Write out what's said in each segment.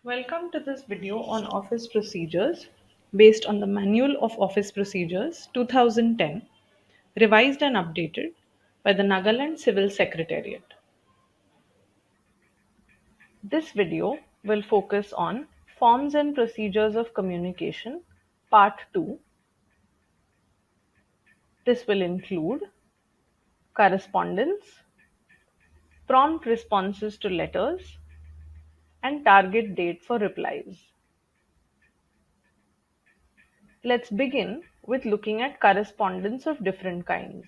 Welcome to this video on office procedures based on the Manual of Office Procedures 2010, revised and updated by the Nagaland Civil Secretariat. This video will focus on Forms and Procedures of Communication, Part 2. This will include correspondence, prompt responses to letters, and target date for replies. Let's begin with looking at correspondence of different kinds.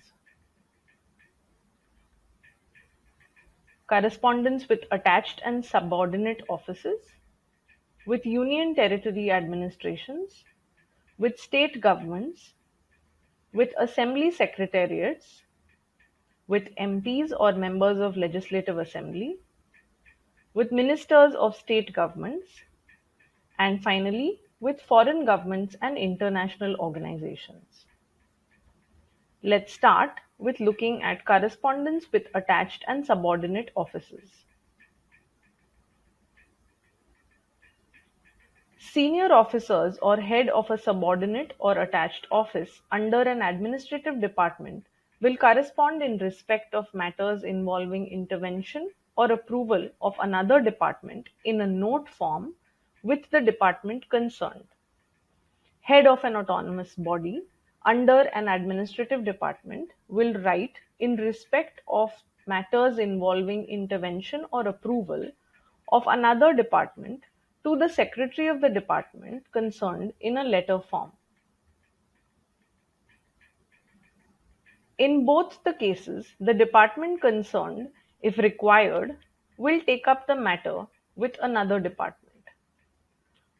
Correspondence with attached and subordinate offices, with union territory administrations, with state governments, with assembly secretariats, with MPs or members of legislative assembly, with ministers of state governments, and finally with foreign governments and international organizations. Let's start with looking at correspondence with attached and subordinate offices. Senior officers or head of a subordinate or attached office under an administrative department will correspond in respect of matters involving intervention or approval of another department in a note form with the department concerned. Head of an autonomous body under an administrative department will write in respect of matters involving intervention or approval of another department to the secretary of the department concerned in a letter form. In both the cases, the department concerned, if required, will take up the matter with another department.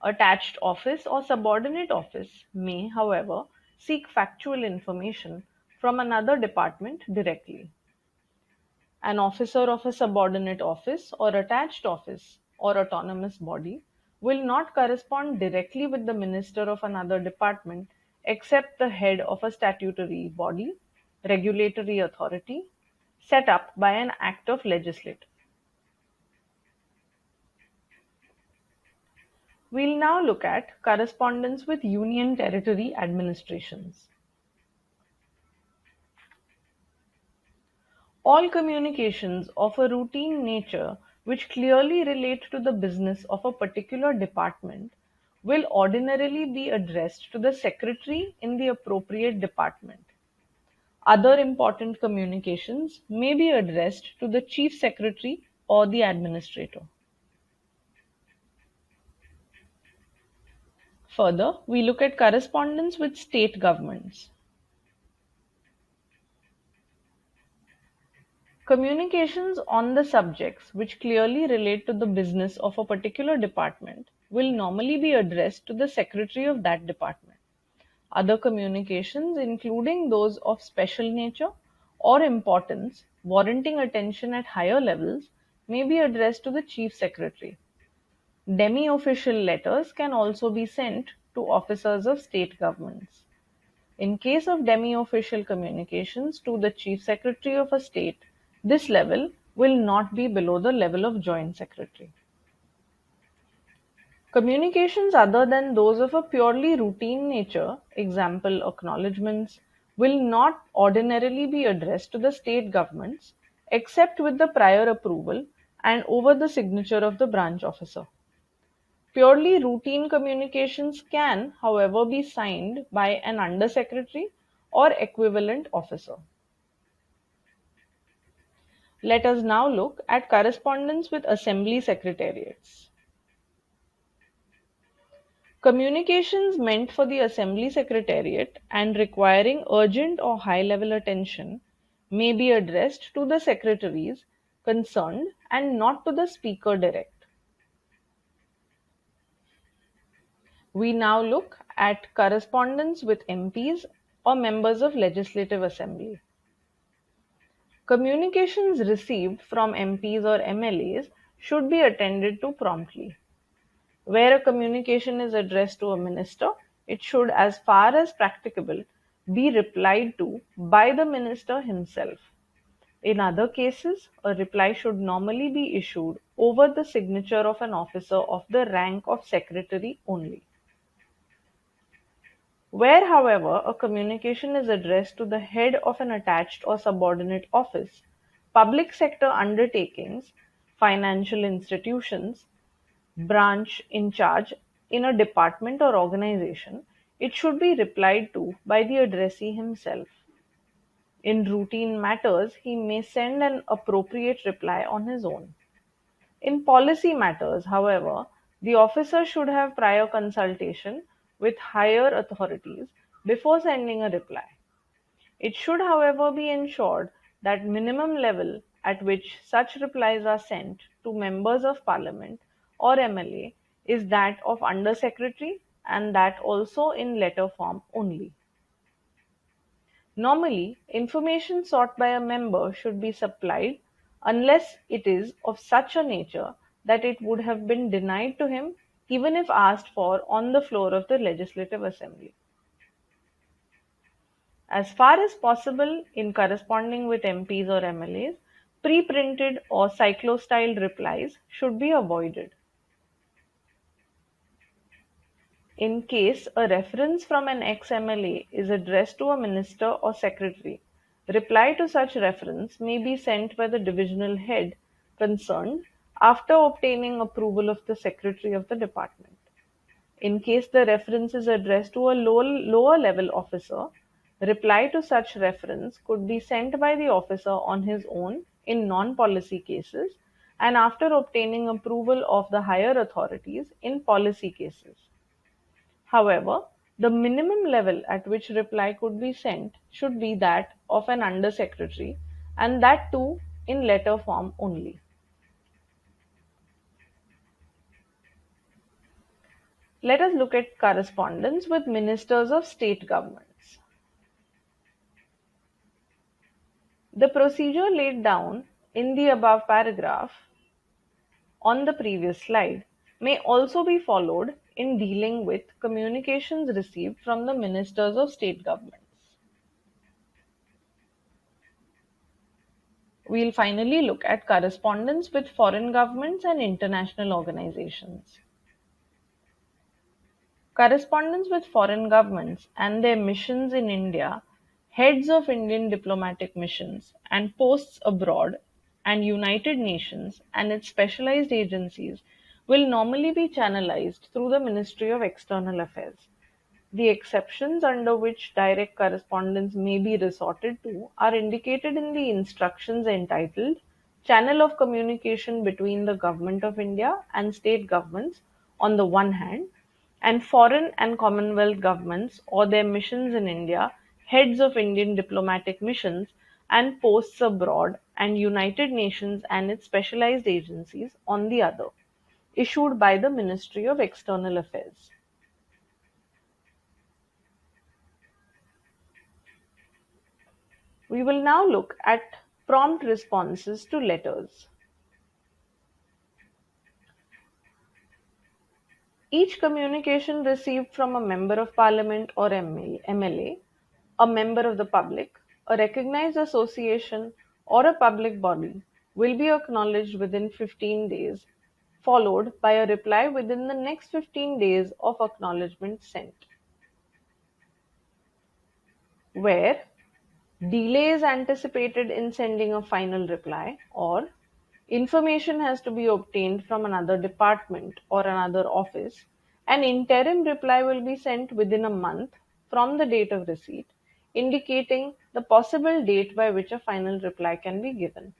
Attached office or subordinate office may, however, seek factual information from another department directly. An officer of a subordinate office or attached office or autonomous body will not correspond directly with the minister of another department except the head of a statutory body, regulatory authority, set up by an act of legislature. We'll now look at correspondence with union territory administrations. All communications of a routine nature which clearly relate to the business of a particular department will ordinarily be addressed to the secretary in the appropriate department. Other important communications may be addressed to the chief secretary or the administrator. Further, we look at correspondence with state governments. Communications on the subjects which clearly relate to the business of a particular department will normally be addressed to the secretary of that department. Other communications, including those of special nature or importance, warranting attention at higher levels, may be addressed to the chief secretary. Demi-official letters can also be sent to officers of state governments. In case of demi-official communications to the chief secretary of a state, this level will not be below the level of joint secretary. Communications other than those of a purely routine nature, example acknowledgements, will not ordinarily be addressed to the state governments except with the prior approval and over the signature of the branch officer. Purely routine communications can, however, be signed by an undersecretary or equivalent officer. Let us now look at correspondence with assembly secretariats. Communications meant for the assembly secretariat and requiring urgent or high-level attention may be addressed to the secretaries concerned and not to the speaker direct. We now look at correspondence with MPs or members of Legislative Assembly. Communications received from MPs or MLAs should be attended to promptly. Where a communication is addressed to a minister, it should, as far as practicable, be replied to by the minister himself. In other cases, a reply should normally be issued over the signature of an officer of the rank of secretary only. Where, however, a communication is addressed to the head of an attached or subordinate office, public sector undertakings, financial institutions, branch in charge in a department or organization, it should be replied to by the addressee himself. In routine matters, he may send an appropriate reply on his own. In policy matters, however, the officer should have prior consultation with higher authorities before sending a reply. It should, however, be ensured that minimum level at which such replies are sent to members of parliament or MLA is that of Under Secretary, and that also in letter form only. Normally, information sought by a member should be supplied unless it is of such a nature that it would have been denied to him even if asked for on the floor of the Legislative Assembly. As far as possible in corresponding with MPs or MLAs, pre-printed or cyclo-styled replies should be avoided. In case a reference from an ex-MLA is addressed to a minister or secretary, reply to such reference may be sent by the divisional head concerned after obtaining approval of the secretary of the department. In case the reference is addressed to a lower level officer, reply to such reference could be sent by the officer on his own in non-policy cases and after obtaining approval of the higher authorities in policy cases. However, the minimum level at which reply could be sent should be that of an under secretary, and that too in letter form only. Let us look at correspondence with ministers of state governments. The procedure laid down in the above paragraph on the previous slide may also be followed in dealing with communications received from the ministers of state governments. We'll finally look at correspondence with foreign governments and international organizations. Correspondence with foreign governments and their missions in India, heads of Indian diplomatic missions and posts abroad, and United Nations and its specialized agencies will normally be channelized through the Ministry of External Affairs. The exceptions under which direct correspondence may be resorted to are indicated in the instructions entitled Channel of Communication between the Government of India and State Governments on the one hand, and foreign and Commonwealth governments or their missions in India, heads of Indian diplomatic missions and posts abroad, and United Nations and its specialized agencies on the other, issued by the Ministry of External Affairs. We will now look at prompt responses to letters. Each communication received from a member of parliament or MLA, a member of the public, a recognized association, or a public body will be acknowledged within 15 days, followed by a reply within the next 15 days of acknowledgement sent. Where delay is anticipated in sending a final reply, or information has to be obtained from another department or another office, an interim reply will be sent within a month from the date of receipt, indicating the possible date by which a final reply can be given.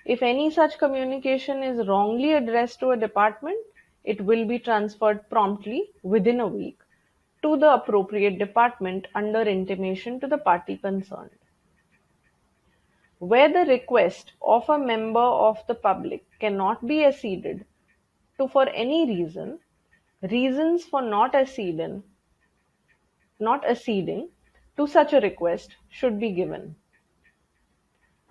If any such communication is wrongly addressed to a department, it will be transferred promptly within a week to the appropriate department under intimation to the party concerned. Where the request of a member of the public cannot be acceded to for any reason, reasons for not acceding to such a request should be given.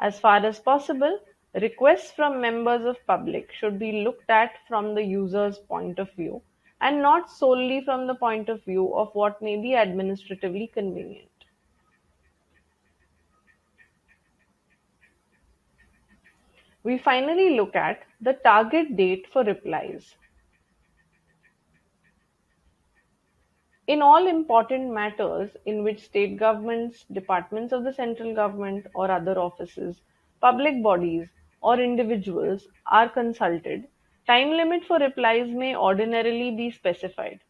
As far as possible, requests from members of public should be looked at from the user's point of view and not solely from the point of view of what may be administratively convenient. We finally look at the target date for replies. In all important matters in which state governments, departments of the central government, or other offices, public bodies, or individuals are consulted, time limit for replies may ordinarily be specified.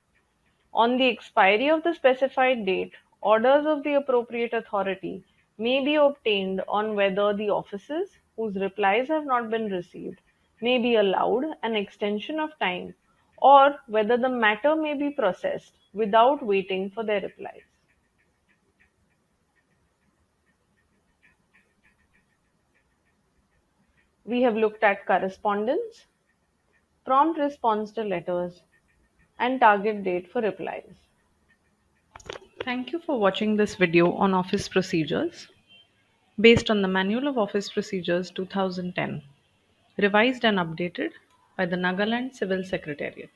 On the expiry of the specified date, orders of the appropriate authority may be obtained on whether the offices whose replies have not been received may be allowed an extension of time, or whether the matter may be processed without waiting for their replies. We have looked at correspondence, prompt response to letters, and target date for replies. Thank you for watching this video on office procedures based on the Manual of Office Procedures 2010, revised and updated by the Nagaland Civil Secretariat.